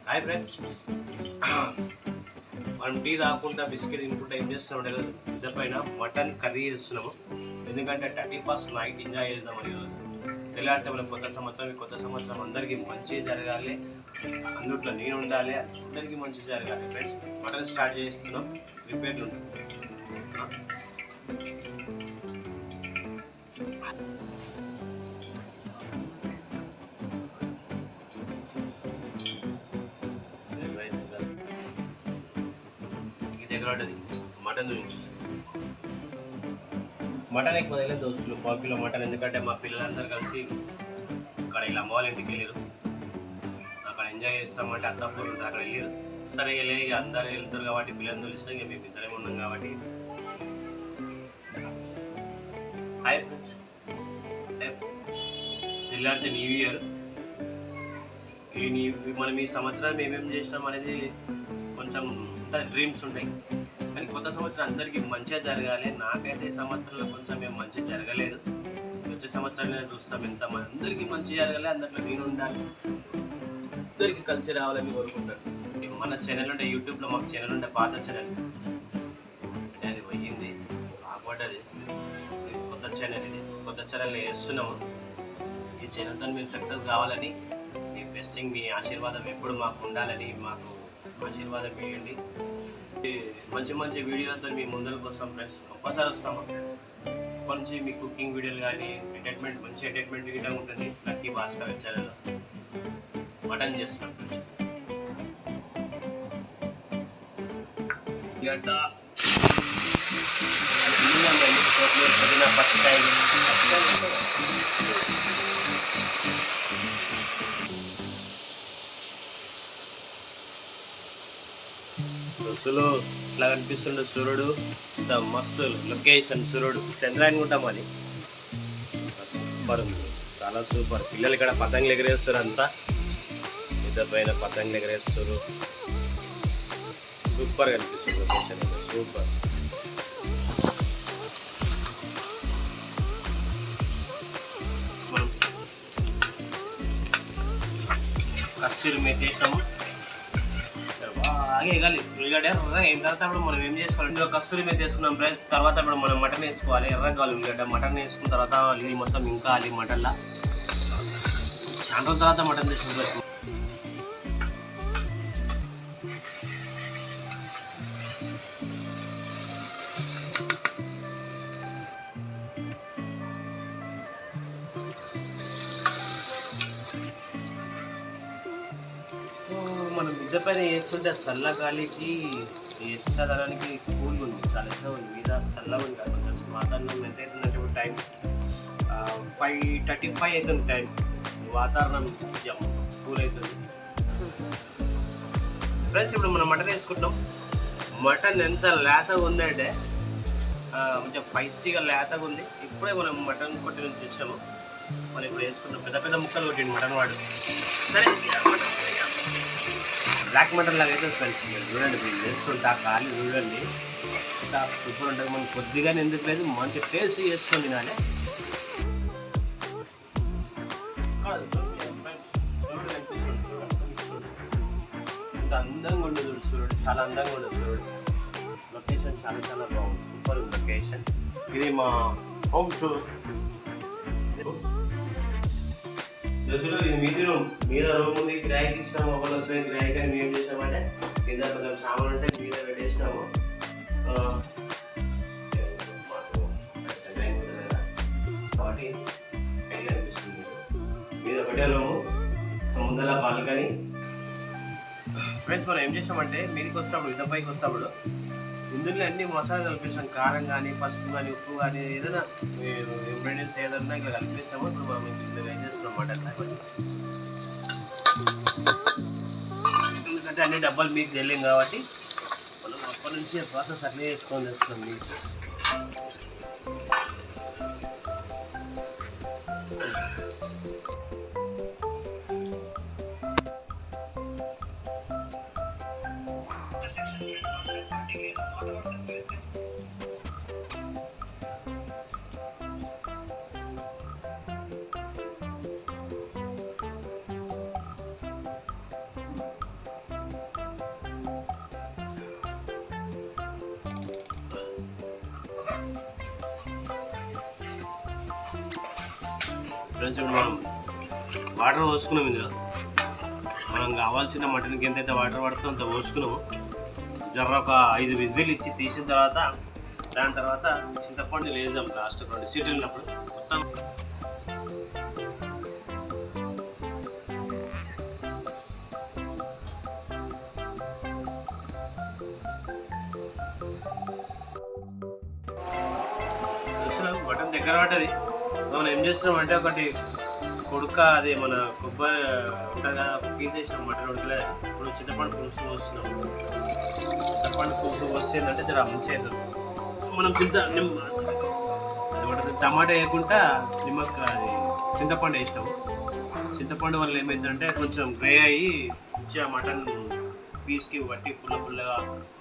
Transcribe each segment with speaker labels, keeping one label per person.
Speaker 1: Hi friends, మనం tea తాగకుండా biscuit తినుకుంటా ఏం చేస్తున్నాం అంటే ఇద్దరి పైన మటన్ కర్రీ చేస్తున్నాము. ఎందుకంటే 31st నైట్ ఎంజాయ్ చేద్దామని తెల్లారితే మనం కొత్త సంవత్సరం అందరికీ మంచి జరగాలి, అందుట్లో నేను ఉండాలి, అందరికీ మంచి జరగాలి. ఫ్రెండ్స్, మటన్ స్టార్ట్ చేస్తున్నాం. రిపేర్లు ఉంటుంది. మటన్ గురించి మటన్ ఎక్కువ తెలియదు దోస్తులు, 1 కిలో మటన్. ఎందుకంటే మా పిల్లలందరూ కలిసి అక్కడ ఇలా అమ్మ వాళ్ళ ఇంటికి వెళ్ళారు. అక్కడ ఎంజాయ్ చేస్తామంటే అత్తాపూర్ ఉంటుంది, అక్కడ వెళ్ళారు. సరే వెళ్ళి అందరూ వెళ్తారు కాబట్టి పిల్లలందరూ ఇష్టం, ఇక మేము ఇద్దరే ఉన్నాం కాబట్టి. హాయ్ ఫ్రెండ్స్, తెల్లారితే న్యూ ఇయర్. మనం ఈ సంవత్సరం ఏమేమి చేసినాం అనేది కొంచెం డ్రీమ్స్ ఉంటాయి, కానీ కొత్త సంవత్సరం అందరికీ మంచిగా జరగాలి. నాకైతే ఈ సంవత్సరంలో కొంచెం ఏం మంచిగా జరగలేదు. వచ్చే సంవత్సరాన్ని చూస్తాం, ఎంత అందరికీ మంచిగా జరగాలి, అందులో నేను ఉండాలి, అందరికీ కలిసి రావాలని కోరుకుంటాను. మన ఛానల్ ఉంటే యూట్యూబ్లో మాకు ఛానల్ ఉంటే పాత ఛానల్ అంటే అది పోయింది, ఆపడ్డది. కొత్త ఛానల్, ఇది కొత్త ఛానల్ వేస్తున్నాము. ఈ ఛానల్తో మేము సక్సెస్ కావాలని, మీ బ్లెస్సింగ్, మీ ఆశీర్వాదం ఎప్పుడు మాకు ఉండాలని మాకు ఆశీర్వాదం వేయండి. మంచి మంచి వీడియోలతో మీ ముందరకు వస్తాం ఫ్రెండ్స్, ఒక్కసారి వస్తాము. మంచి మీ కుకింగ్ వీడియోలు కానీ ఎంటర్టైన్మెంట్, మంచి ఎంటర్టైన్మెంట్ వీడియో ఉంటుంది. లక్కీ భాస్కర్ ఛానల్లో మటన్ చేస్తాం ఫ్రెండ్స్. గడ్డ పచ్చికాయలు అసలు ఇట్లా కనిపిస్తుండే సూర్యుడు, ఇంత మస్తు లొకేషన్. సూర్యుడు చంద్రాయని ఉంటాం, అది సూపర్ ఉంది, చాలా సూపర్. పిల్లలు ఇక్కడ పతంగులు ఎగరేస్తారు, అంతా ఇద్దరు పైన పతంగులు ఎగరేస్తారు. సూపర్ కనిపిస్తుంది లొకేషన్, సూపర్. మనం కస్తూరి మేతి వేసాము, ఆగే ఎగాలి ఉల్లిగడ్డ అయిన తర్వాత ఇప్పుడు మనం ఏం చేసుకోవాలి, ఇందులో కస్తూరి మీద వేసుకున్నాం ఫ్రెండ్స్. తర్వాత ఇప్పుడు మనం మటన్ వేసుకోవాలి, ఎర్రగాలి ఉల్లిగడ్డ. మటన్ వేసుకున్న తర్వాత నీళ్ళు మొత్తం ఇంకాలి మటన్లా. చాలా రోజుల తర్వాత మటన్ తీసుకుంటాం. మనం మిద్దె పైన వేసుకుంటే చల్లగాలికి, ఎచ్చదనానికి కూల్గా ఉంది, చాలా ఇష్టం ఉంది. మీద చల్లగా ఉంది కాదు, కొంచెం వాతావరణం ఎంత అవుతుందంటే ఇప్పుడు టైం 5:35 అవుతుంది టైం. వాతావరణం కూల్ అవుతుంది ఫ్రెండ్స్. ఇప్పుడు మనం మటన్ వేసుకుంటాం. మటన్ ఎంత లేతగా ఉందంటే కొంచెం స్పైసీగా లేతగా ఉంది. ఇప్పుడే మనం మటన్ కొట్టి నుంచి తెచ్చాము. మనం ఇప్పుడు వేసుకుంటాం. పెద్ద పెద్ద ముక్కలు కొట్టింది మటన్ వాడు. సరే, బ్లాక్ మటన్ లాగా అయితే ఫ్రెండ్స్ చూడండి, మీరు వేసుకుంటా కాలి చూడండి, సూపర్ ఉంటుంది. మనం కొద్దిగానే ఎందుకు లేదు, మంచి టేస్ట్ చేసుకొని తినాలి. ఇంత అందంగా ఉండదు చూడండి, చాలా అందంగా ఉండదు చూడండి. లొకేషన్ చాలా చాలా బాగుంది, సూపర్ లొకేషన్. ఇది మా హోమ్ టూర్. ఇది మీది రూమ్, మీద రూమ్ ఉంది, కిరాయికి ఇచ్చినాము. ఒకళ్ళు వస్తుంది కిరాయి, కానీ మేము చేసినామంటే కింద కొంచెం సామాన్ ఉంటే మీద పెట్టేసినాము. కాబట్టి అనిపిస్తుంది. మీద ఒకటే రూము, ముందర బాల్కనీ. ఫ్రెండ్స్, మనం ఏం చేసామంటే మీదకి వస్తాడు, ఇద్దపైకి వస్తాడు, ఇందులో అన్ని మసాలా కలిపేసాం. కారం కానీ, పసుపు కానీ, ఉప్పు కానీ, ఏదైనా ఇంగ్రీడియంట్స్ ఏదన్నా ఇక్కడ కలిపేస్తాము. ఇప్పుడు మనం ఇందులో ఏం చేస్తున్నాం మటన్, ఎందుకంటే అన్ని డబ్బాలు మీకు తెలియం కాబట్టి మనం అప్పటి నుంచి ప్రాసెస్ అట్లే చేసుకొని చేస్తున్నాం. మీకు ఫ్రెండ్స్ ఇప్పుడు మనం వాటర్ పోసుకున్నాం. ఇందులో మనం కావాల్సిన మటన్కి ఎంతైతే వాటర్ పడుతుందో అంత పోసుకున్నాము. జర్ర ఒక 5 విజిల్ ఇచ్చి తీసిన తర్వాత దాని తర్వాత చింతపండు లేదాం లాస్ట్ 2 సీట్లున్నప్పుడు మొత్తం మటన్ దగ్గర పడ్డది. మనం ఏం చేస్తున్నాం అంటే ఒకటి కొడుక అది మన కొబ్బరి ఉంటుంది కదా, పీసేసినాం మటన్ ఉడకలే. ఇప్పుడు చింతపండు పులుసు పోస్తున్నాం. చింతపండు పులుసు పోస్తే ఏంటంటే జర మంచిగా మనం టమాటా వేయకుండా అది చింతపండు వేసినాము. చింతపండు వల్ల ఏమైందంటే కొంచెం గ్రే అయ్యి మంచిగా మటన్ పీస్కి బట్టి పుల్లగా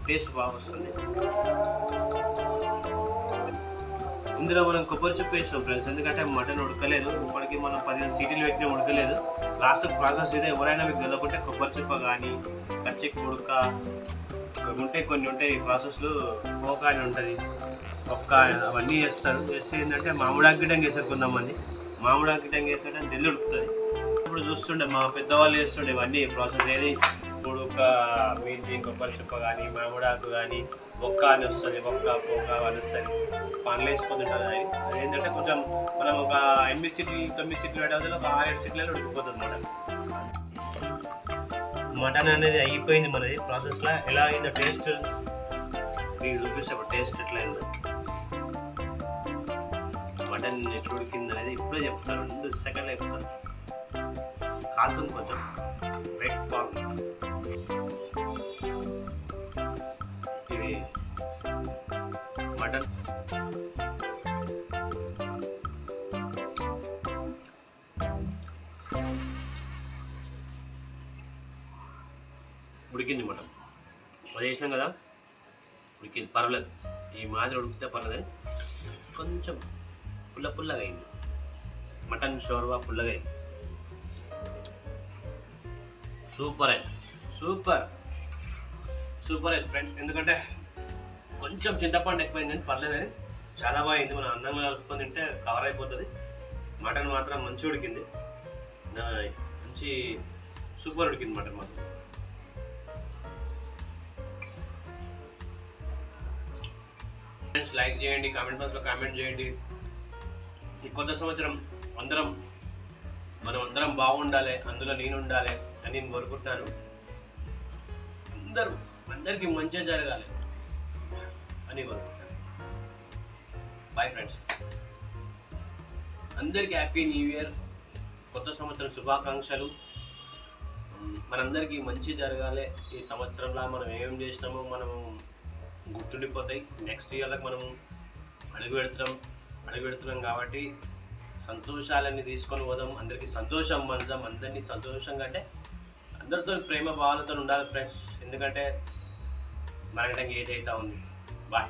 Speaker 1: టేస్ట్ బాగా వస్తుంది. ఇందులో మనం కొబ్బరి చెప్పు వేసినాం ఫ్రెండ్స్, ఎందుకంటే మటన్ ఉడకలేదు. ఇప్పటికీ మనం 15 సీటీలు పెట్టినా ఉడకలేదు. లాస్ట్ ప్రాసెస్ ఇదే. ఎవరైనా మీకు తెలియకుంటే కొబ్బరి చెప్ప కానీ కచ్చి ఉడక ఉంటే కొన్ని ఉంటాయి ప్రాసెస్లు. పోక అని ఉంటుంది, ఒక్క అవన్నీ చేస్తారు. చేస్తే ఏంటంటే మామిడాకు గిడ్డంగా వేస్తారు కొంతమంది. మామిడాకు గిడ్డంగా వేస్తాడని తెల్లి ఉడుకుతుంది. ఇప్పుడు చూస్తుండే మా పెద్దవాళ్ళు వేస్తుండే ఇవన్నీ ప్రాసెస్. ఏది ఉడక మీది కొబ్బరి చెప్ప కానీ మామిడాకు కానీ బొక్క అని వస్తుంది, బొక్క పోక అని వస్తుంది. పనులు వేసుకుంటుంటుంది. అది ఏంటంటే కొంచెం మనం ఒక 8 సీట్లు 9 సీట్లు పెట్టాలి, ఒక 6 సీట్లలో ఉడికిపోతుంది మటన్. మటన్ అనేది అయిపోయింది మనది ప్రాసెస్లో. ఎలా అయిందో టేస్ట్ మీకు చూపిస్తే టేస్ట్ ఎట్లా అయిందో, మటన్ ఎట్లా ఉడికింది అనేది ఇప్పుడే చెప్తాను. 2 సెకండ్లు అయిపోతాను. కాలుతుంది కొంచెం వెయిట్ ఫార్. ఇది మటన్ ఉడికింది. మటన్ అది వేసినాం కదా, ఉడికింది. పర్వాలేదు, ఈ మాదిరి ఉడికితే పర్లేదు. కొంచెం పుల్లగా అయింది మటన్ షోర్వా, పుల్లగా అయింది. సూపర్ అయింది, సూపర్ అయింది ఫ్రెండ్స్. ఎందుకంటే కొంచెం చింతపండు ఎక్కువైంది, పర్లేదని చాలా బాగా అయింది. మనం అన్నంలో కలుపుకొని తింటే కవర్ అయిపోతుంది. మటన్ మాత్రం మంచిగా ఉడికింది, మంచి సూపర్ ఉడికింది మటన్ మాత్రం. ఫ్రెండ్స్ లైక్ చేయండి, కామెంట్ బాక్స్లో కామెంట్ చేయండి. ఈ కొత్త సంవత్సరం మనం అందరం బాగుండాలి, అందులో నేను ఉండాలి అని నేను కోరుకుంటున్నాను. అందరికీ మంచిగా జరగాలి అని కోరుకుంటున్నాను. బాయ్ ఫ్రెండ్స్, అందరికీ హ్యాపీ న్యూ ఇయర్, కొత్త సంవత్సరం శుభాకాంక్షలు. మనందరికీ మంచి జరగాలి. ఈ సంవత్సరంలో మనం ఏం చేసినామో మనం గుర్తుండిపోతాయి. నెక్స్ట్ ఇయర్లకు మనం అడుగు పెడుతున్నాం కాబట్టి సంతోషాలన్నీ తీసుకొని పోదాం. అందరికీ సంతోషం పంచుదాం. అందరినీ సంతోషంగా అంటే అందరితో ప్రేమ భావాలతో ఉండాలి ఫ్రెండ్స్. ఎందుకంటే మనకి ఏజ్ అవుతా ఉంది. బాయ్.